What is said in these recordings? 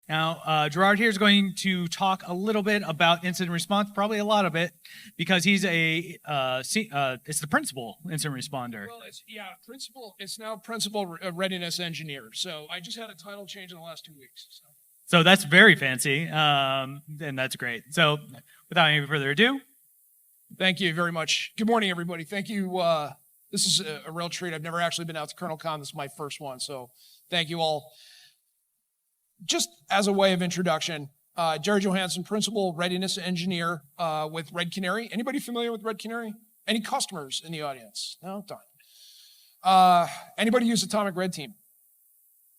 Now, Gerard here is going to talk a little bit about incident response, probably a lot of it, because he's it's the principal incident responder. Well, principal. It's now principal readiness engineer. So I just had a title change in the last 2 weeks. So that's very fancy, and that's great. So without any further ado. Thank you very much. Good morning, everybody. Thank you. This is a real treat. I've never actually been out to ColonelCon. This is my first one. So thank you all. Just as a way of introduction, Gerard Johansen, Principal Readiness Engineer with Red Canary. Anybody familiar with Red Canary? Any customers in the audience? No? Darn. Anybody use Atomic Red Team?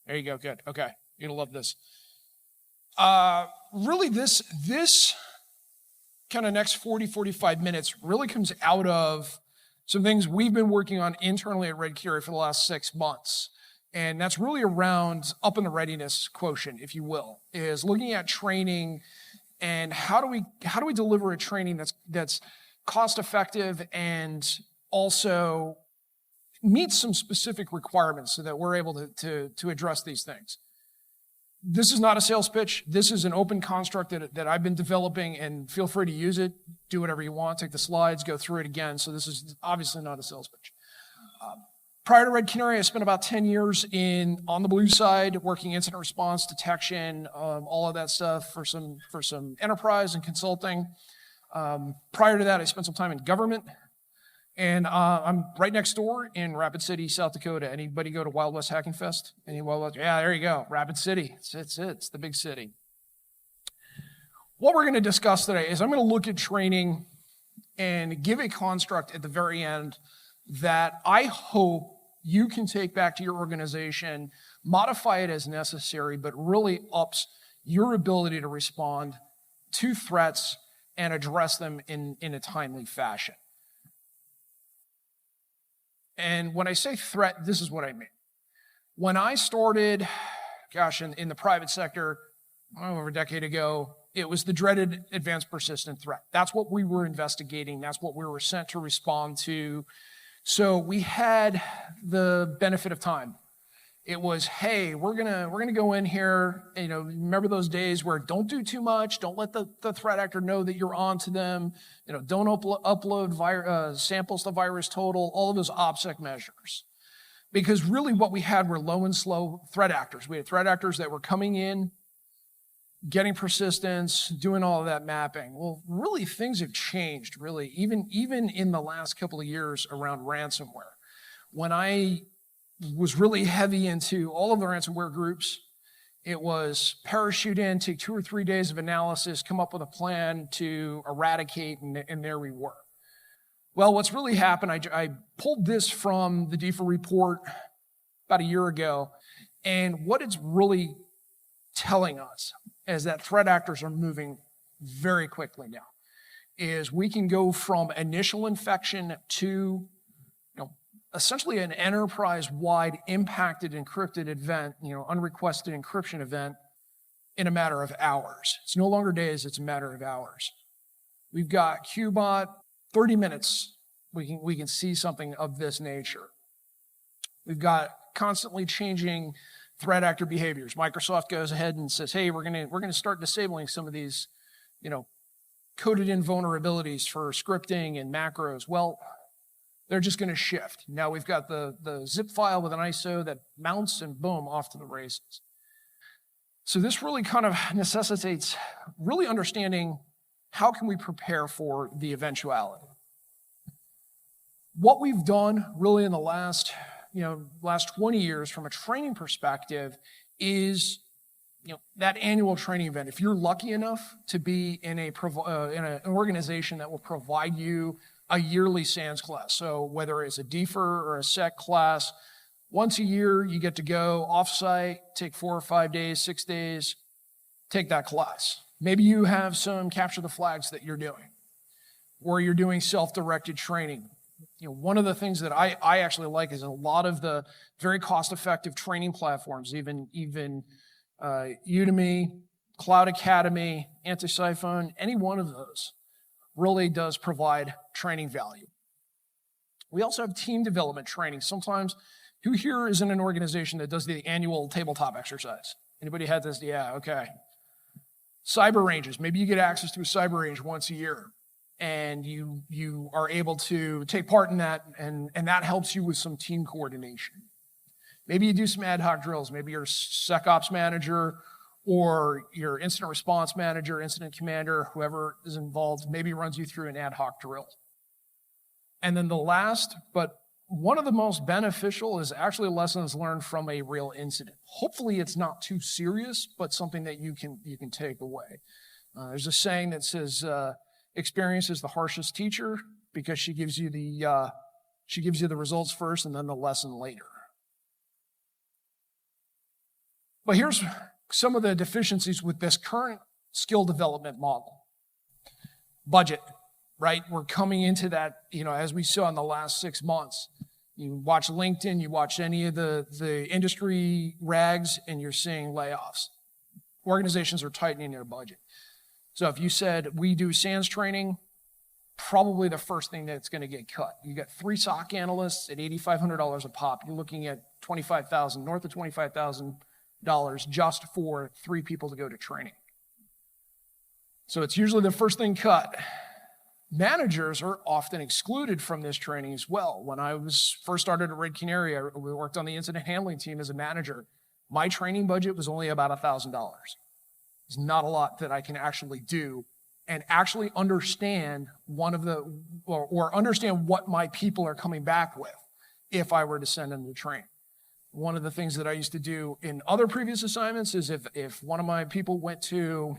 There you go. Good. Okay. You're going to love this. Really, this kind of next 40, 45 minutes really comes out of some things we've been working on internally at Red Canary for the last 6 months. And that's really around up in the readiness quotient, if you will, is looking at training and how do we deliver a training that's cost effective and also meets some specific requirements so that we're able to address these things. This is not a sales pitch. This is an open construct that I've been developing, and feel free to use it. Do whatever you want. Take the slides, go through it again. So this is obviously not a sales pitch. Prior to Red Canary, I spent about 10 years on the blue side, working incident response, detection, all of that stuff for some enterprise and consulting. Prior to that, I spent some time in government, and I'm right next door in Rapid City, South Dakota. Anybody go to Wild West Hacking Fest? Any Wild West? Yeah, there you go. Rapid City. It's the big city. What we're going to discuss today is I'm going to look at training and give a construct at the very end that I hope you can take back to your organization, modify it as necessary, but really ups your ability to respond to threats and address them in a timely fashion. And when I say threat, this is what I mean. When I started, in the private sector, over a decade ago, it was the dreaded advanced persistent threat. That's what we were investigating. That's what we were sent to respond to. So we had the benefit of time. It was, hey, we're gonna go in here. Remember those days where don't do too much, don't let the threat actor know that you're on to them. Don't upload samples to VirusTotal. All of those OPSEC measures, because really what we had were low and slow threat actors. We had threat actors that were coming in, getting persistence, doing all of that mapping. Well, really things have changed, really, even in the last couple of years around ransomware. When I was really heavy into all of the ransomware groups, it was parachute in, take 2 or 3 days of analysis, come up with a plan to eradicate, and there we were. Well, what's really happened, I pulled this from the DEFA report about a year ago, and what it's really telling us is that threat actors are moving very quickly now. Is we can go from initial infection to essentially an enterprise-wide impacted encrypted event, unrequested encryption event in a matter of hours. It's no longer days, it's a matter of hours. We've got QBot, 30 minutes, we can see something of this nature. We've got constantly changing threat actor behaviors. Microsoft goes ahead and says, hey, we're gonna start disabling some of these, coded in vulnerabilities for scripting and macros. Well, they're just gonna shift. Now we've got the zip file with an ISO that mounts and boom, off to the races. So this really kind of necessitates really understanding how can we prepare for the eventuality. What we've done really in the last 20 years from a training perspective is, that annual training event. If you're lucky enough to be in an organization that will provide you a yearly SANS class, so whether it's a DEFR or a SEC class, once a year you get to go offsite, take 4 or 5 days, 6 days, take that class. Maybe you have some capture the flags that you're doing, or you're doing self-directed training. One of the things that I actually like is a lot of the very cost-effective training platforms, even Udemy, Cloud Academy, Anti-Siphon, any one of those really does provide training value. We also have team development training. Sometimes, who here is in an organization that does the annual tabletop exercise? Anybody had this? Yeah, okay. Cyber ranges. Maybe you get access to a cyber range once a year, and you are able to take part in that, and that helps you with some team coordination. Maybe you do some ad hoc drills. Maybe your SecOps manager or your incident response manager, incident commander, whoever is involved, maybe runs you through an ad hoc drill. And then the last, but one of the most beneficial, is actually lessons learned from a real incident. Hopefully it's not too serious, but something that you can take away. There's a saying that says, experience is the harshest teacher, because she gives you the results first and then the lesson later. But here's some of the deficiencies with this current skill development model. Budget, right? We're coming into that, as we saw in the last 6 months. You watch LinkedIn, you watch any of the industry rags, and you're seeing layoffs. Organizations are tightening their budget. So if you said, we do SANS training, probably the first thing that's going to get cut. You got 3 SOC analysts at $8,500 a pop. You're looking at $25,000, north of $25,000 just for 3 people to go to training. So it's usually the first thing cut. Managers are often excluded from this training as well. When I was first started at Red Canary, we worked on the incident handling team as a manager. My training budget was only about $1,000. It's not a lot that I can actually do and actually understand or understand what my people are coming back with if I were to send them to training. One of the things that I used to do in other previous assignments is if one of my people went to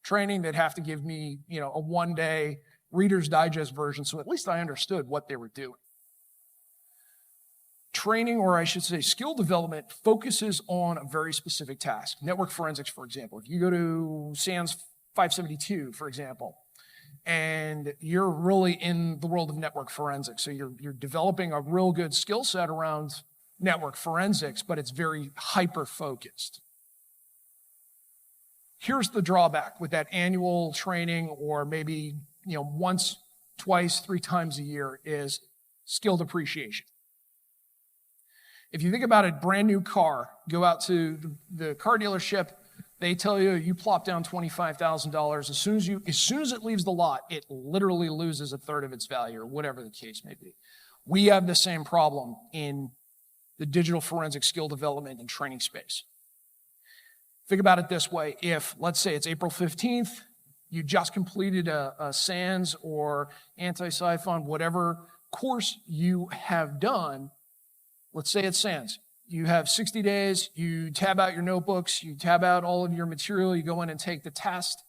training, they'd have to give me, a 1-day Reader's Digest version, so at least I understood what they were doing. Training, or I should say skill development, focuses on a very specific task. Network forensics, for example. If you go to SANS 572, for example, and you're really in the world of network forensics, so you're developing a real good skill set around network forensics, but it's very hyper-focused. Here's the drawback with that annual training, or maybe once, twice, 3 times a year, is skill depreciation. If you think about a brand new car, go out to the car dealership, they tell you plop down $25,000. As soon as it leaves the lot, it literally loses 1/3 of its value, or whatever the case may be. We have the same problem in the digital forensic skill development and training space. Think about it this way. If, let's say it's April 15th, you just completed a SANS or anti-siphon, whatever course you have done, let's say it's SANS. You have 60 days, you tab out your notebooks, you tab out all of your material, you go in and take the test.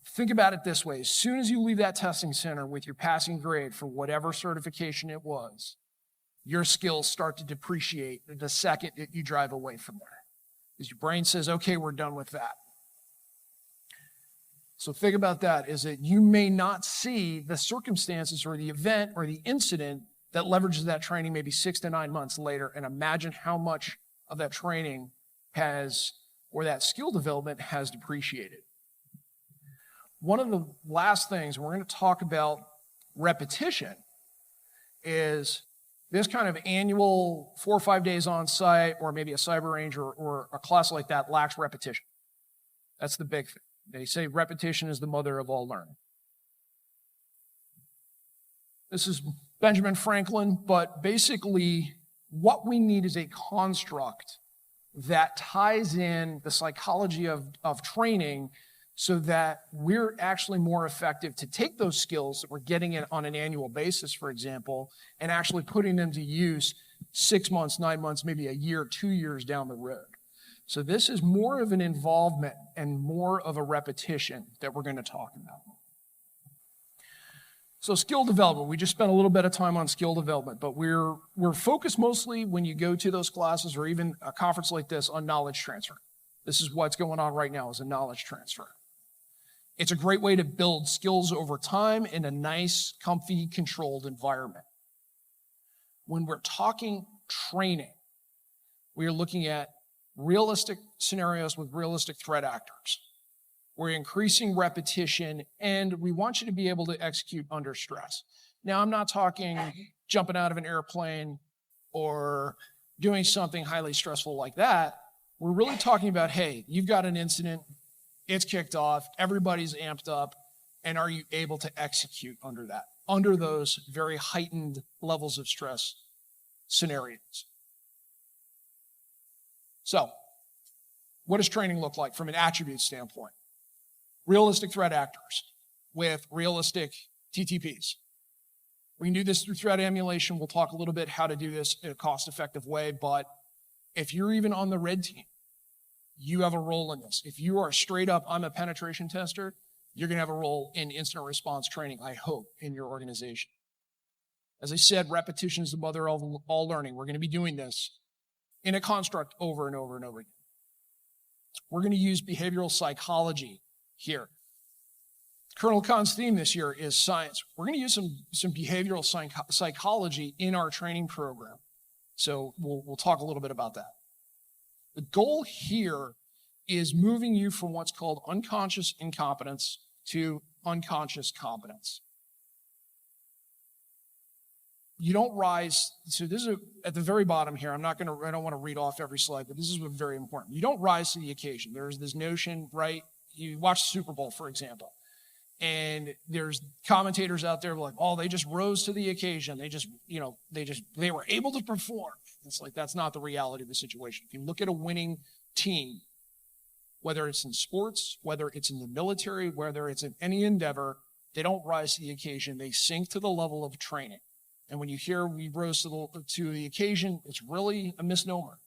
Think about it this way. As soon as you leave that testing center with your passing grade for whatever certification it was, your skills start to depreciate the second that you drive away from there. Because your brain says, okay, we're done with that. So think about that, is that you may not see the circumstances or the event or the incident that leverages that training maybe 6 to 9 months later, and imagine how much of that training or that skill development has depreciated. One of the last things, we're going to talk about repetition, is this kind of annual 4 or 5 days on site, or maybe a cyber range or a class like that, lacks repetition. That's the big thing. They say repetition is the mother of all learning. This is Benjamin Franklin, but basically what we need is a construct that ties in the psychology of training so that we're actually more effective to take those skills that we're getting in on an annual basis, for example, and actually putting them to use 6 months, 9 months, maybe a year, 2 years down the road. So this is more of an involvement and more of a repetition that we're going to talk about. So skill development, we just spent a little bit of time on skill development, but we're focused mostly when you go to those classes or even a conference like this on knowledge transfer. This is what's going on right now, is a knowledge transfer. It's a great way to build skills over time in a nice, comfy, controlled environment. When we're talking training, we are looking at realistic scenarios with realistic threat actors. We're increasing repetition, and we want you to be able to execute under stress. Now, I'm not talking jumping out of an airplane or doing something highly stressful like that. We're really talking about, hey, you've got an incident, it's kicked off, everybody's amped up, and are you able to execute under that, under those very heightened levels of stress scenarios? So, what does training look like from an attribute standpoint? Realistic threat actors with realistic TTPs. We can do this through threat emulation. We'll talk a little bit how to do this in a cost-effective way, but if you're even on the red team, you have a role in this. If you are straight up, I'm a penetration tester, you're going to have a role in incident response training, I hope, in your organization. As I said, repetition is the mother of all learning. We're going to be doing this in a construct over and over and over again. We're going to use behavioral psychology here. Colonel Khan's theme this year is science. We're going to use some behavioral psychology in our training program. So we'll talk a little bit about that. The goal here is moving you from what's called unconscious incompetence to unconscious competence. You don't rise, so this is at the very bottom here. I don't want to read off every slide, but this is very important. You don't rise to the occasion. There's this notion, right? You watch the Super Bowl, for example, and there's commentators out there like, oh, they just rose to the occasion. They were able to perform. It's like, that's not the reality of the situation. If you look at a winning team, whether it's in sports, whether it's in the military, whether it's in any endeavor, they don't rise to the occasion. They sink to the level of training. And when you hear we rose to the occasion, it's really a misnomer.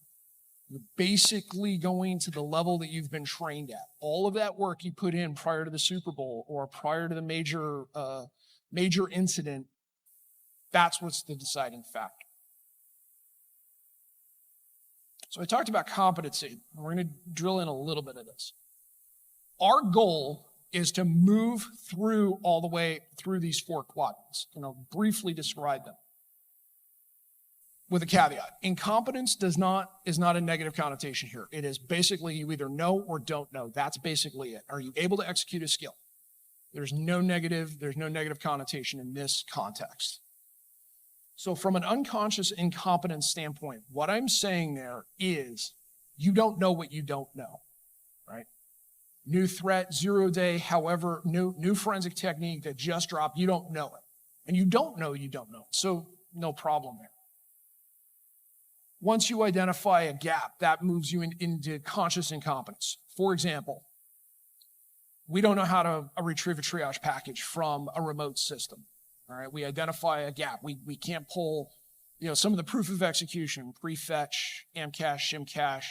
You're basically going to the level that you've been trained at. All of that work you put in prior to the Super Bowl or prior to the major incident, that's what's the deciding factor. So I talked about competency, and we're going to drill in a little bit of this. Our goal is to move through all the way through these four quadrants, and I'll briefly describe them. With a caveat, incompetence is not a negative connotation here. It is basically you either know or don't know. That's basically it. Are you able to execute a skill? There's no negative connotation in this context. So from an unconscious incompetence standpoint, what I'm saying there is you don't know what you don't know, right? New threat, 0 day, however, new forensic technique that just dropped, you don't know it. And you don't know you don't know. So no problem there. Once you identify a gap, that moves you into conscious incompetence. For example, we don't know how to retrieve a triage package from a remote system. All right, we identify a gap. We can't pull, some of the proof of execution, prefetch, amcache, shimcache,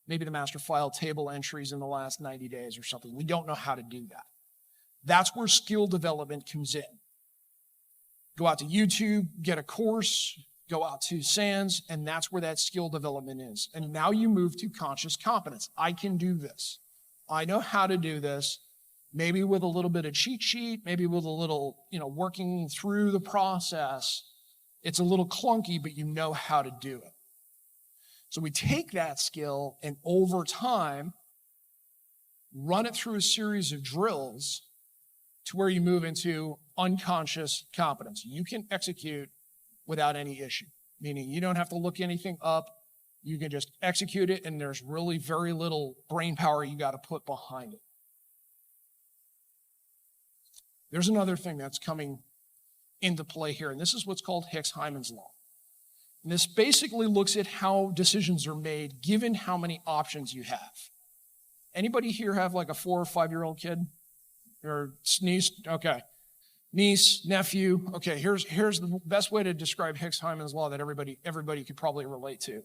maybe the master file table entries in the last 90 days or something. We don't know how to do that. That's where skill development comes in. Go out to YouTube, get a course, go out to SANS, and that's where that skill development is. And now you move to conscious competence. I can do this. I know how to do this, maybe with a little bit of cheat sheet, maybe with a little, working through the process. It's a little clunky, but you know how to do it. So we take that skill and over time, run it through a series of drills to where you move into unconscious competence. You can execute without any issue, meaning you don't have to look anything up. You can just execute it, and there's really very little brain power you got to put behind it. There's another thing that's coming into play here, and this is what's called Hicks-Hyman's law. And this basically looks at how decisions are made given how many options you have. Anybody here have like a 4 or 5 year old kid? Or niece? Okay. Niece, nephew. Okay, here's the best way to describe Hicks-Hyman's law that everybody could probably relate to.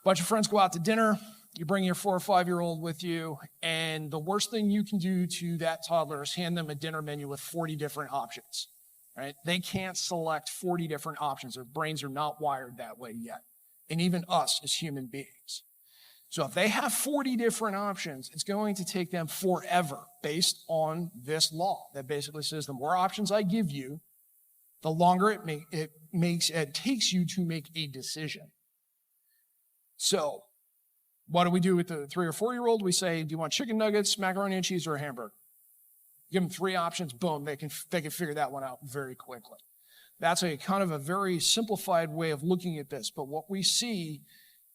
Bunch of friends go out to dinner, you bring your 4 or 5 year old with you, and the worst thing you can do to that toddler is hand them a dinner menu with 40 different options, right? They can't select 40 different options. Their brains are not wired that way yet. And even us as human beings. So if they have 40 different options, it's going to take them forever based on this law that basically says the more options I give you, the longer it takes you to make a decision. So what do we do with the 3 or 4 year old? We say, do you want chicken nuggets, macaroni and cheese, or a hamburger? Give them 3 options, boom, they can figure that one out very quickly. That's a kind of a very simplified way of looking at this, but what we see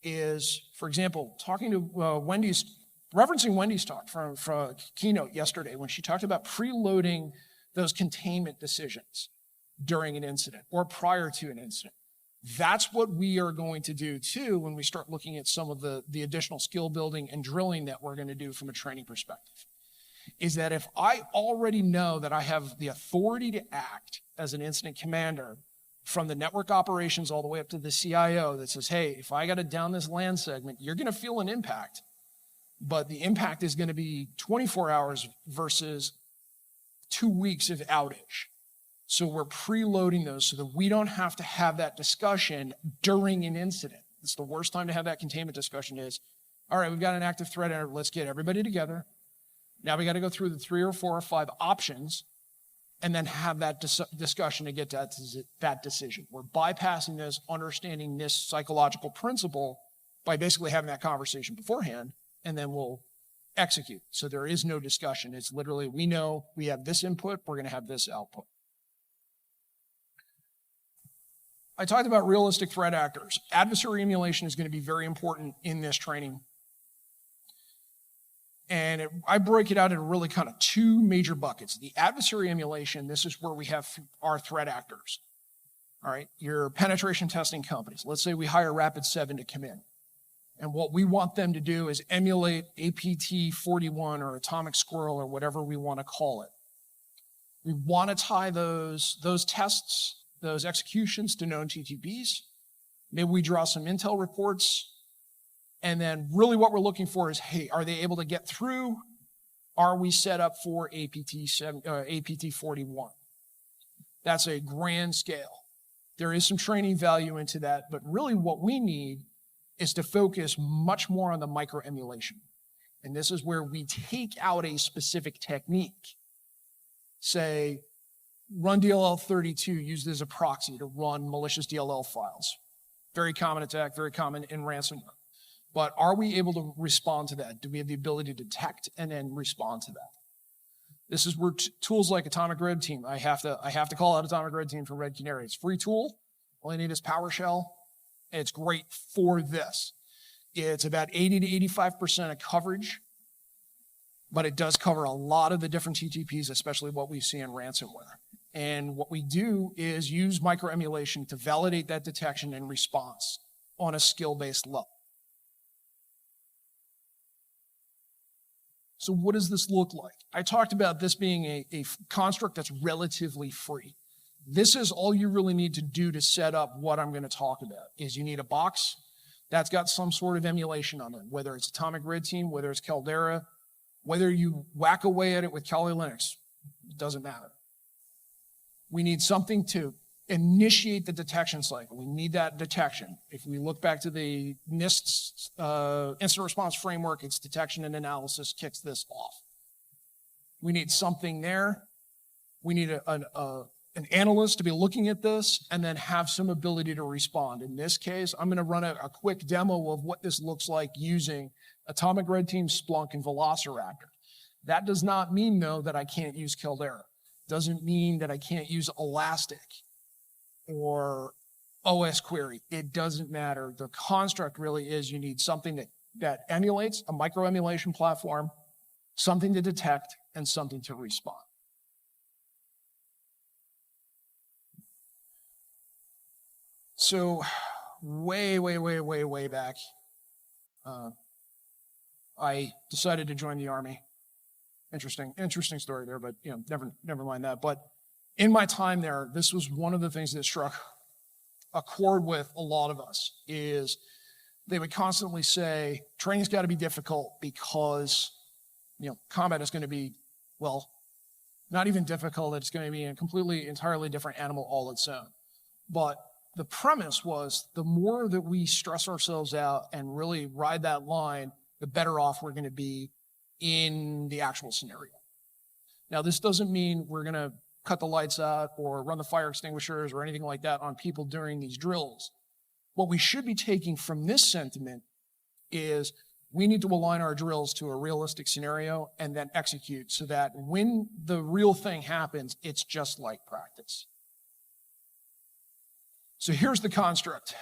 is, for example, talking to referencing Wendy's talk from keynote yesterday when she talked about preloading those containment decisions during an incident or prior to an incident. That's what we are going to do too when we start looking at some of the additional skill building and drilling that we're going to do from a training perspective. Is that if I already know that I have the authority to act as an incident commander from the network operations all the way up to the CIO that says, hey, if I got to down this LAN segment, you're going to feel an impact, but the impact is going to be 24 hours versus 2 weeks of outage. So we're preloading those so that we don't have to have that discussion during an incident. It's the worst time to have that containment discussion is, all right, we've got an active threat enter. Let's get everybody together. Now we got to go through the 3 or 4 or 5 options and then have that discussion to get to that decision. We're bypassing this, understanding this psychological principle by basically having that conversation beforehand, and then we'll execute. So there is no discussion. It's literally, we know we have this input, we're going to have this output. I talked about realistic threat actors. Adversary emulation is going to be very important in this training. And I break it out into really kind of 2 major buckets. The adversary emulation, this is where we have our threat actors. All right, your penetration testing companies. Let's say we hire Rapid7 to come in. And what we want them to do is emulate APT41 or Atomic Squirrel or whatever we want to call it. We want to tie those tests, those executions to known TTPs. Maybe we draw some intel reports. And then really what we're looking for is, hey, are they able to get through? Are we set up for APT41? That's a grand scale. There is some training value into that, but really what we need is to focus much more on the micro emulation. And this is where we take out a specific technique. Say, run DLL32 used as a proxy to run malicious DLL files. Very common attack, very common in ransomware. But are we able to respond to that? Do we have the ability to detect and then respond to that? This is where tools like Atomic Red Team, I have to call out Atomic Red Team from Red Canary. It's a free tool. All you need is PowerShell. And it's great for this. It's about 80 to 85% of coverage, but it does cover a lot of the different TTPs, especially what we see in ransomware. And what we do is use microemulation to validate that detection and response on a skill-based level. So what does this look like? I talked about this being a construct that's relatively free. This is all you really need to do to set up what I'm going to talk about, is you need a box that's got some sort of emulation on it, whether it's Atomic Red Team, whether it's Caldera, whether you whack away at it with Kali Linux, it doesn't matter. We need something to initiate the detection cycle. We need that detection. If we look back to the NIST incident response framework, it's detection and analysis kicks this off. We need something there. We need an analyst to be looking at this and then have some ability to respond. In this case, I'm going to run a quick demo of what this looks like using Atomic Red Team, Splunk, and Velociraptor. That does not mean, though, that I can't use Caldera. Doesn't mean that I can't use Elastic or OS Query. It doesn't matter. The construct really is you need something that emulates a microemulation platform, something to detect, and something to respond. So way back, I decided to join the Army. Interesting story there, but never mind that. But in my time there, this was one of the things that struck a chord with a lot of us, is they would constantly say, training's got to be difficult because combat is going to be, well, not even difficult, it's going to be a entirely different animal all its own. But the premise was the more that we stress ourselves out and really ride that line, the better off we're going to be in the actual scenario. Now, this doesn't mean we're going to cut the lights out or run the fire extinguishers or anything like that on people during these drills. What we should be taking from this sentiment is we need to align our drills to a realistic scenario and then execute so that when the real thing happens, it's just like practice. So here's the construct.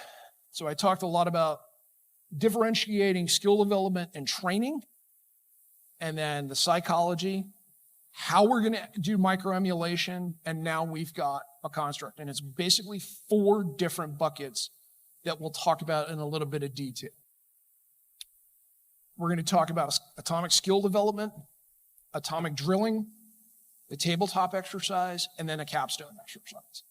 So I talked a lot about differentiating skill development and training, and then the psychology, how we're going to do microemulation, and now we've got a construct. And it's basically 4 different buckets that we'll talk about in a little bit of detail. We're going to talk about atomic skill development, atomic drilling, the tabletop exercise, and then a capstone exercise.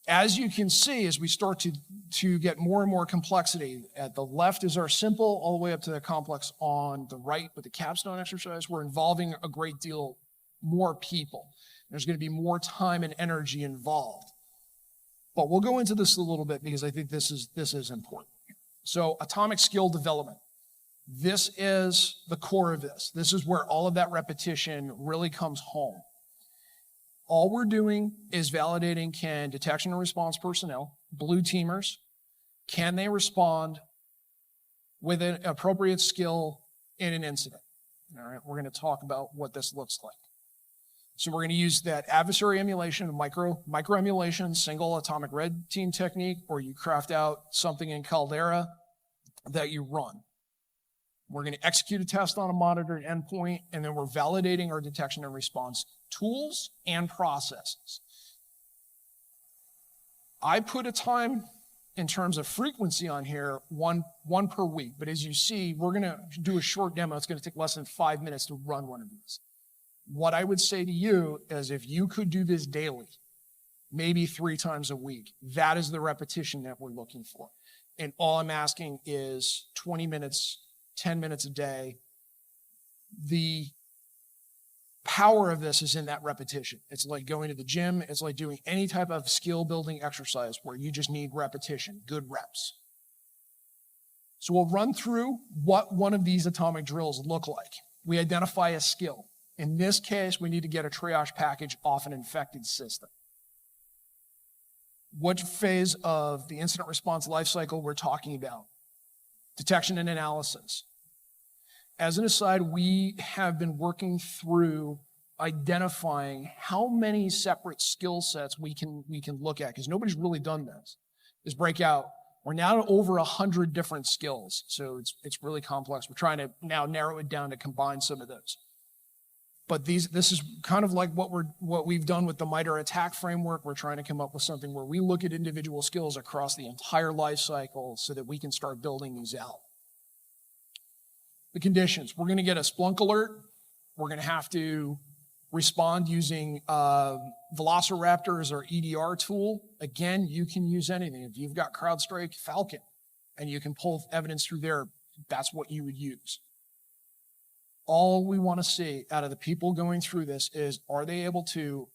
As you can see, as we start to get more and more complexity, at the left is our simple, all the way up to the complex on the right with the capstone exercise, we're involving a great deal more people. There's going to be more time and energy involved. But we'll go into this a little bit because I think this is important. So atomic skill development. This is the core of this. This is where all of that repetition really comes home. All we're doing is validating, can detection and response personnel, blue teamers, can they respond with an appropriate skill in an incident? All right, we're going to talk about what this looks like. So we're going to use that adversary emulation, micro emulation, single atomic red team technique, or you craft out something in Caldera that you run. We're going to execute a test on a monitored endpoint, and then we're validating our detection and response tools and processes. I put a time in terms of frequency on here, one per week. But as you see, we're going to do a short demo. It's going to take less than 5 minutes to run one of these. What I would say to you is if you could do this daily, maybe 3 times a week, that is the repetition that we're looking for. And all I'm asking is 20 minutes, 10 minutes a day. The power of this is in that repetition. It's like going to the gym. It's like doing any type of skill building exercise where you just need repetition, good reps. So we'll run through what one of these atomic drills look like. We identify a skill. In this case, we need to get a triage package off an infected system. What phase of the incident response lifecycle we're talking about? Detection and analysis. As an aside, we have been working through identifying how many separate skill sets we can look at, because nobody's really done this. This breakout, we're now at over 100 different skills, so it's really complex. We're trying to now narrow it down to combine some of those. But this is kind of like what we've done with the MITRE attack framework. We're trying to come up with something where we look at individual skills across the entire life cycle so that we can start building these out. The conditions. We're going to get a Splunk alert. We're going to have to respond using Velociraptor as our EDR tool. Again, you can use anything. If you've got CrowdStrike, Falcon, and you can pull evidence through there, that's what you would use. All we want to see out of the people going through this is, are they able to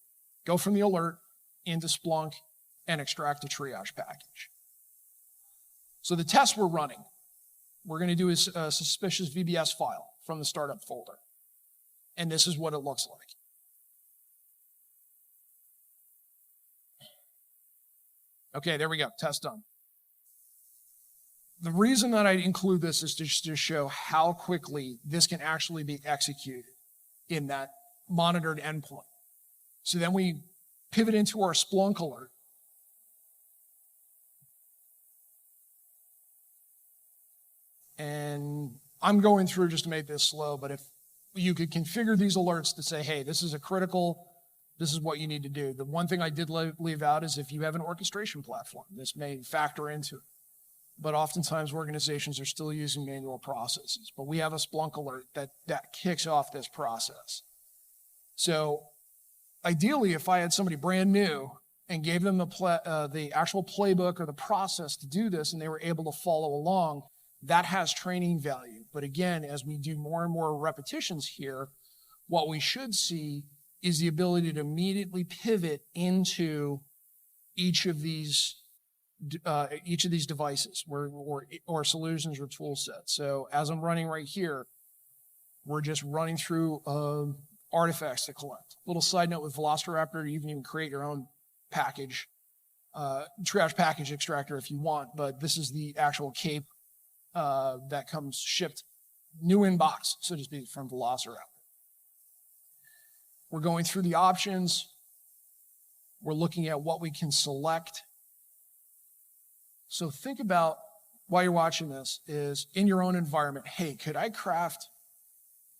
go from the alert into Splunk and extract a triage package? So the test we're running, we're going to do a suspicious VBS file from the startup folder. And this is what it looks like. Okay, there we go, test done. The reason that I include this is to show how quickly this can actually be executed in that monitored endpoint. So then we pivot into our Splunk alert. And I'm going through just to make this slow, but if you could configure these alerts to say, hey, this is a critical, this is what you need to do. The one thing I did leave out is if you have an orchestration platform, this may factor into it. But oftentimes organizations are still using manual processes. But we have a Splunk alert that kicks off this process. So ideally, if I had somebody brand new and gave them the actual playbook or the process to do this and they were able to follow along, that has training value. But again, as we do more and more repetitions here, what we should see is the ability to immediately pivot into each of these devices or solutions or tool sets. So as I'm running right here, we're just running through artifacts to collect. Little side note with Velociraptor, you can even create your own package, triage package extractor if you want, but this is the actual cape that comes shipped new in box, so to speak, from Velociraptor. We're going through the options. We're looking at what we can select. So think about while you're watching this is in your own environment, hey, could I craft,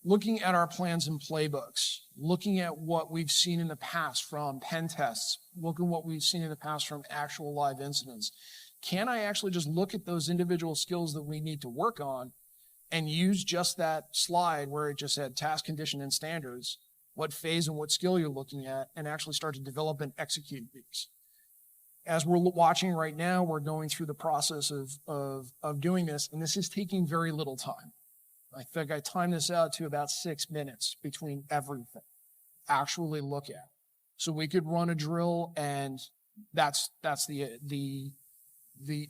looking at our plans and playbooks, looking at what we've seen in the past from pen tests, looking at what we've seen in the past from actual live incidents, can I actually just look at those individual skills that we need to work on and use just that slide where it just said task, condition, and standards, what phase and what skill you're looking at, and actually start to develop and execute these? As we're watching right now, we're going through the process of doing this, and this is taking very little time. I think I timed this out to about 6 minutes between everything. Actually look at. So we could run a drill, and that's the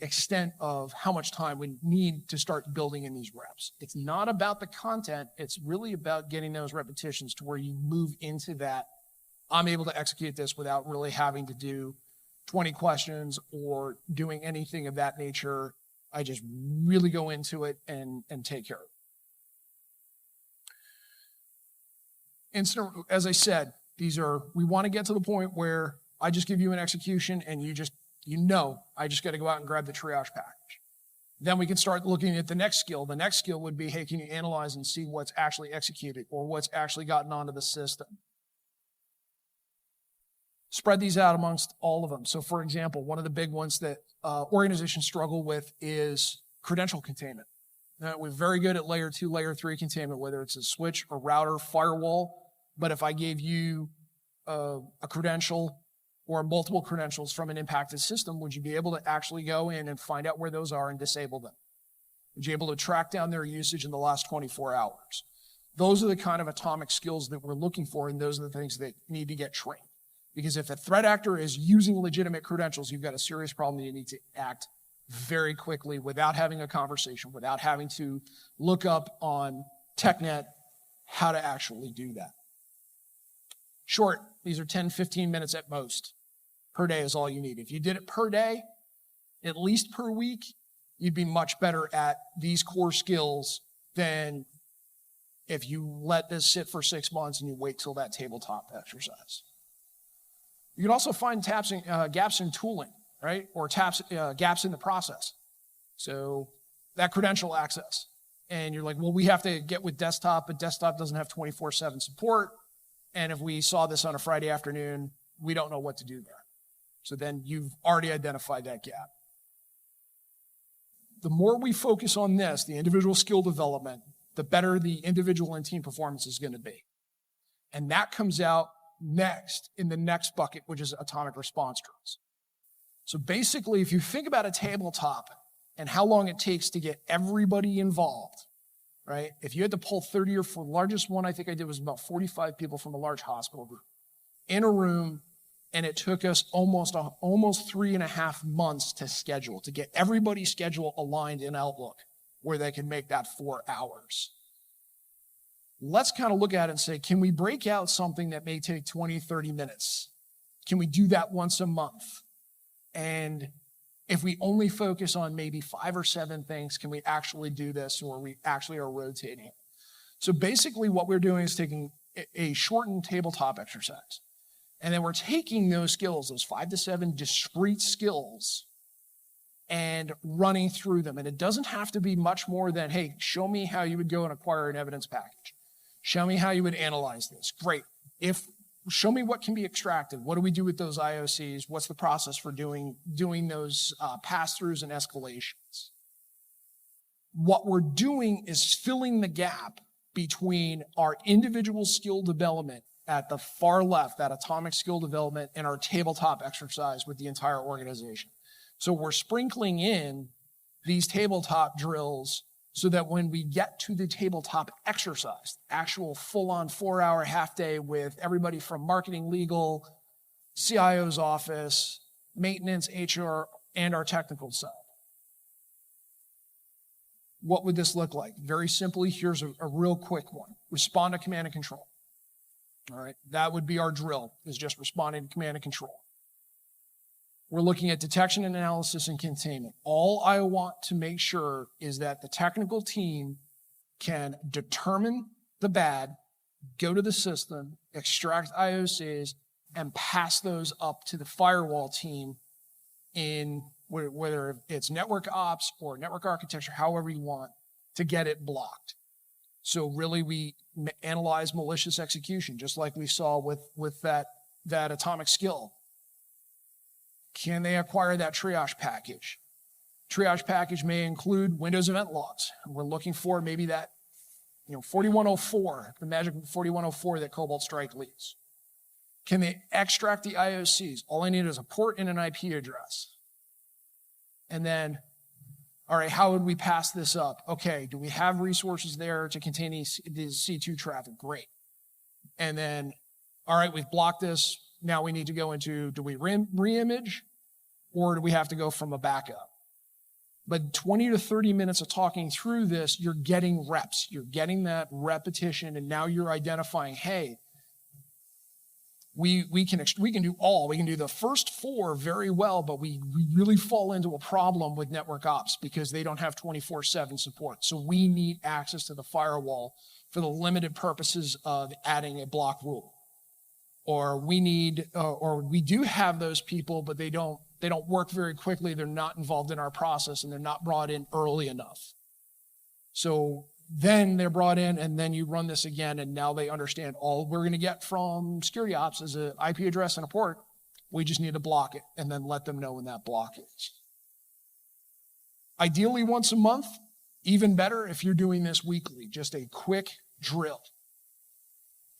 extent of how much time we need to start building in these reps. It's not about the content. It's really about getting those repetitions to where you move into that. I'm able to execute this without really having to do 20 questions or doing anything of that nature. I just really go into it and take care of it. Incident, as I said, we want to get to the point where I just give you an execution and I just got to go out and grab the triage package. Then we can start looking at the next skill. The next skill would be, hey, can you analyze and see what's actually executed or what's actually gotten onto the system? Spread these out amongst all of them. So for example, one of the big ones that organizations struggle with is credential containment. We're very good at layer 2, layer 3 containment, whether it's a switch, a router, firewall. But if I gave you a credential or multiple credentials from an impacted system, would you be able to actually go in and find out where those are and disable them? Would you be able to track down their usage in the last 24 hours? Those are the kind of atomic skills that we're looking for, and those are the things that need to get trained. Because if a threat actor is using legitimate credentials, you've got a serious problem. You need to act very quickly without having a conversation, without having to look up on TechNet how to actually do that. Short, these are 10, 15 minutes at most. Per day is all you need. If you did it per day, at least per week, you'd be much better at these core skills than if you let this sit for 6 months and you wait till that tabletop exercise. You can also find gaps in tooling, right? Or gaps in the process. So that credential access. And you're like, well, we have to get with desktop, but desktop doesn't have 24/7 support. And if we saw this on a Friday afternoon, we don't know what to do there. So then you've already identified that gap. The more we focus on this, the individual skill development, the better the individual and team performance is going to be. And that comes out next in the next bucket, which is atomic response drills. So basically, if you think about a tabletop and how long it takes to get everybody involved, right? If you had to pull 30 or 40, largest one I think I did was about 45 people from a large hospital group in a room, and it took us almost 3.5 months to schedule, to get everybody's schedule aligned in Outlook where they can make that 4 hours. Let's kind of look at it and say, can we break out something that may take 20, 30 minutes? Can we do that once a month? And if we only focus on maybe 5 or 7 things, can we actually do this, or we actually are rotating? So basically what we're doing is taking a shortened tabletop exercise. And then we're taking those skills, those 5 to 7 discrete skills, and running through them. And it doesn't have to be much more than, hey, show me how you would go and acquire an evidence package. Show me how you would analyze this. Great. Show me what can be extracted. What do we do with those IOCs? What's the process for doing those pass-throughs and escalations? What we're doing is filling the gap between our individual skill development at the far left, that atomic skill development, and our tabletop exercise with the entire organization. So we're sprinkling in these tabletop drills so that when we get to the tabletop exercise, actual full-on 4-hour half-day with everybody from marketing, legal, CIO's office, maintenance, HR, and our technical side. What would this look like? Very simply, here's a real quick one. Respond to command and control. All right, that would be our drill, is just responding to command and control. We're looking at detection and analysis and containment. All I want to make sure is that the technical team can determine the bad, go to the system, extract IOCs, and pass those up to the firewall team in whether it's network ops or network architecture, however you want, to get it blocked. So really we analyze malicious execution, just like we saw with that atomic skill. Can they acquire that triage package? Triage package may include Windows event logs. We're looking for maybe that 4104, the magic 4104 that Cobalt Strike leaves. Can they extract the IOCs? All I need is a port and an IP address. And then, all right, how would we pass this up? Okay, do we have resources there to contain these C2 traffic? Great. And then, all right, we've blocked this. Now we need to go into, do we re-image or do we have to go from a backup? But 20 to 30 minutes of talking through this, you're getting reps. You're getting that repetition, and now you're identifying, hey, we can do all. We can do the first 4 very well, but we really fall into a problem with network ops because they don't have 24/7 support. So we need access to the firewall for the limited purposes of adding a block rule. Or we do have those people, but they don't work very quickly. They're not involved in our process, and they're not brought in early enough. So then they're brought in, and then you run this again, and now they understand all we're going to get from security ops is an IP address and a port. We just need to block it, and then let them know when that block is. Ideally once a month, even better if you're doing this weekly, just a quick drill.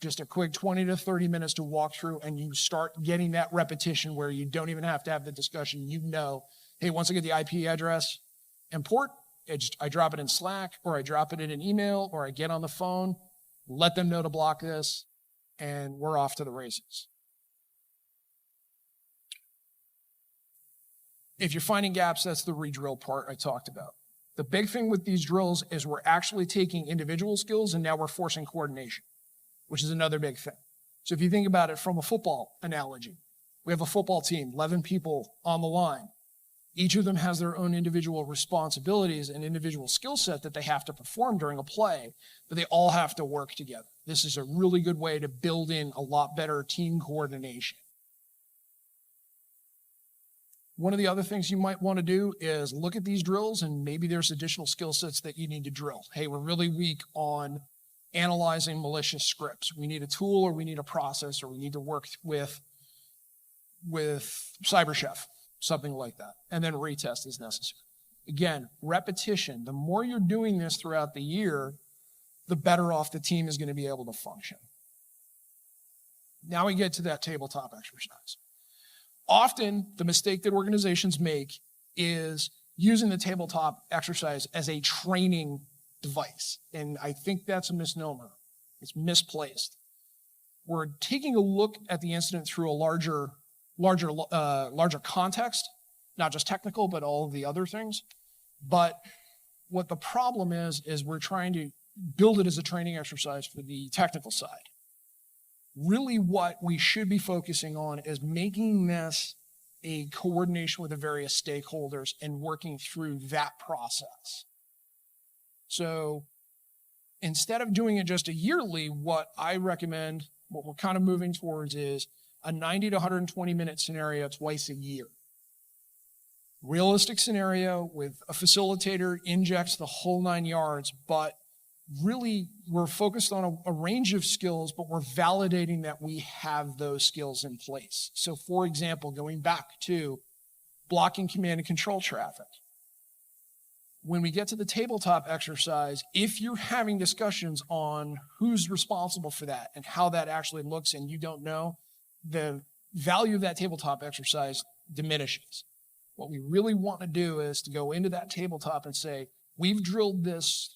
Just a quick 20 to 30 minutes to walk through, and you start getting that repetition where you don't even have to have the discussion. You know, hey, once I get the IP address and port, I drop it in Slack, or I drop it in an email, or I get on the phone, let them know to block this, and we're off to the races. If you're finding gaps, that's the redrill part I talked about. The big thing with these drills is we're actually taking individual skills, and now we're forcing coordination, which is another big thing. So if you think about it from a football analogy, we have a football team, 11 people on the line. Each of them has their own individual responsibilities and individual skill set that they have to perform during a play, but they all have to work together. This is a really good way to build in a lot better team coordination. One of the other things you might want to do is look at these drills, and maybe there's additional skill sets that you need to drill. Hey, we're really weak on analyzing malicious scripts. We need a tool, or we need a process, or we need to work with CyberChef, something like that, and then retest as necessary. Again, repetition. The more you're doing this throughout the year, the better off the team is going to be able to function. Now we get to that tabletop exercise. Often, the mistake that organizations make is using the tabletop exercise as a training device. And I think that's a misnomer. It's misplaced. We're taking a look at the incident through a larger context, not just technical, but all of the other things. But what the problem is we're trying to build it as a training exercise for the technical side. Really what we should be focusing on is making this a coordination with the various stakeholders and working through that process. So instead of doing it just a yearly, what I recommend, what we're kind of moving towards is a 90 to 120 minute scenario twice a year. Realistic scenario with a facilitator, injects the whole 9 yards, but really we're focused on a range of skills, but we're validating that we have those skills in place. So for example, going back to blocking command and control traffic. When we get to the tabletop exercise, if you're having discussions on who's responsible for that and how that actually looks and you don't know, the value of that tabletop exercise diminishes. What we really want to do is to go into that tabletop and say, we've drilled this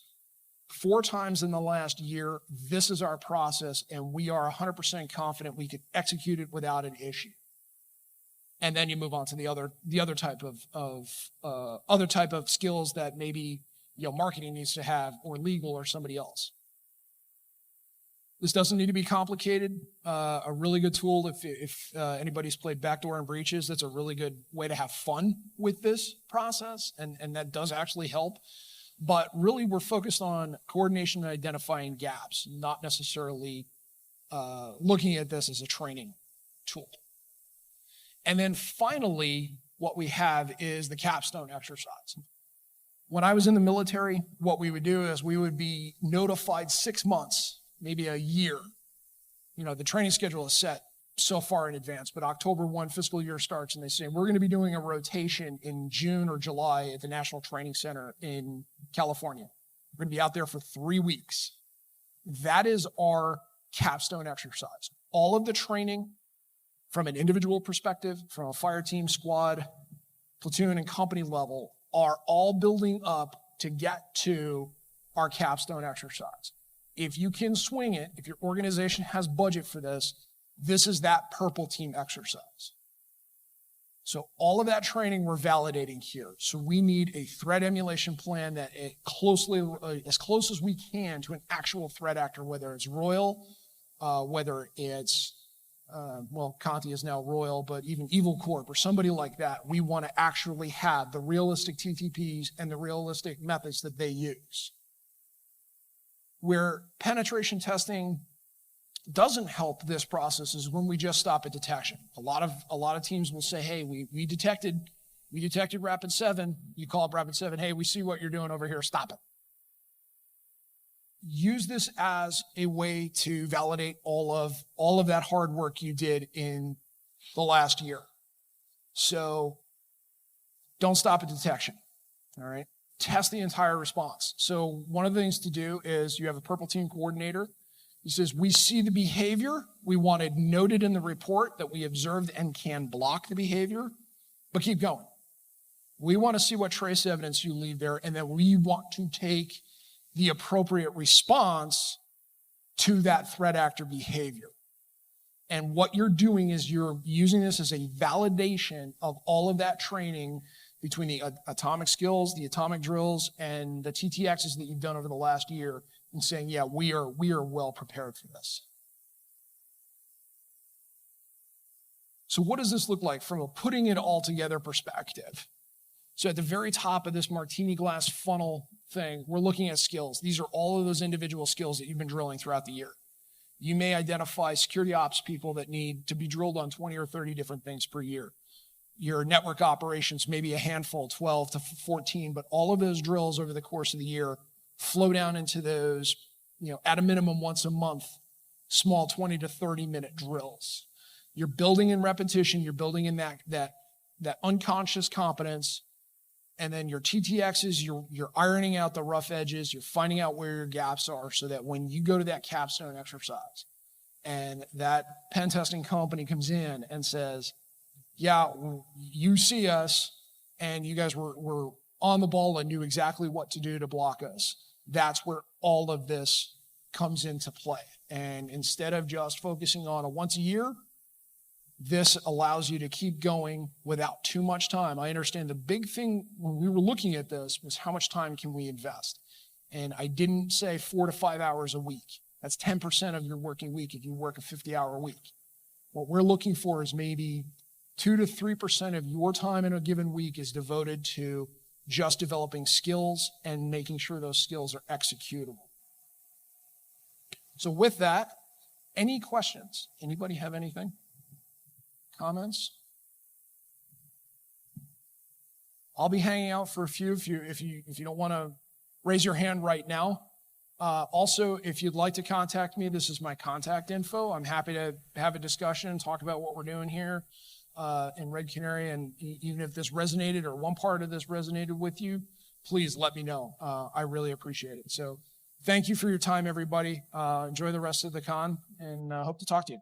4 times in the last year. This is our process, and we are 100% confident we can execute it without an issue. And then you move on to the other type of skills that maybe marketing needs to have, or legal, or somebody else. This doesn't need to be complicated. A really good tool, if anybody's played backdoor and breaches, that's a really good way to have fun with this process, and that does actually help. But really, we're focused on coordination and identifying gaps, not necessarily looking at this as a training tool. And then finally, what we have is the capstone exercise. When I was in the military, what we would do is we would be notified 6 months, maybe a year. The training schedule is set so far in advance, but October 1 fiscal year starts and they say, we're going to be doing a rotation in June or July at the National Training Center in California. We're going to be out there for 3 weeks. That is our capstone exercise. All of the training from an individual perspective, from a fire team, squad, platoon, and company level are all building up to get to our capstone exercise. If you can swing it, if your organization has budget for this, this is that purple team exercise. So all of that training we're validating here. So we need a threat emulation plan that as close as we can to an actual threat actor, whether it's Royal, whether it's Conti is now Royal, but even Evil Corp or somebody like that, we want to actually have the realistic TTPs and the realistic methods that they use. Where penetration testing doesn't help this process is when we just stop at detection. A lot of teams will say, hey, we detected Rapid 7. You call up Rapid 7, hey, we see what you're doing over here, stop it. Use this as a way to validate all of that hard work you did in the last year. So don't stop at detection, all right? Test the entire response. So one of the things to do is you have a purple team coordinator. He says, we see the behavior. We want it noted in the report that we observed and can block the behavior, but keep going. We want to see what trace evidence you leave there, and then we want to take the appropriate response to that threat actor behavior. And what you're doing is you're using this as a validation of all of that training between the atomic skills, the atomic drills, and the TTXs that you've done over the last year, and saying, yeah, we are well prepared for this. So what does this look like from a putting it all together perspective? So at the very top of this martini glass funnel thing, we're looking at skills. These are all of those individual skills that you've been drilling throughout the year. You may identify security ops people that need to be drilled on 20 or 30 different things per year. Your network operations, maybe a handful, 12 to 14, but all of those drills over the course of the year flow down into those, at a minimum once a month, small 20 to 30 minute drills. You're building in repetition, you're building in that unconscious competence. And then your TTXs, you're ironing out the rough edges, you're finding out where your gaps are so that when you go to that capstone exercise and that pen testing company comes in and says, yeah, you see us and you guys were on the ball and knew exactly what to do to block us. That's where all of this comes into play. And instead of just focusing on a once a year, this allows you to keep going without too much time. I understand the big thing when we were looking at this was how much time can we invest? And I didn't say 4 to 5 hours a week. That's 10% of your working week if you work a 50-hour week. What we're looking for is maybe 2 to 3% of your time in a given week is devoted to just developing skills and making sure those skills are executable. So with that, any questions? Anybody have anything? Comments? I'll be hanging out for a few if you don't want to raise your hand right now. Also, if you'd like to contact me, this is my contact info. I'm happy to have a discussion, talk about what we're doing here in Red Canary, and even if this resonated or one part of this resonated with you, please let me know. I really appreciate it. So thank you for your time, everybody. Enjoy the rest of the con, and hope to talk to you.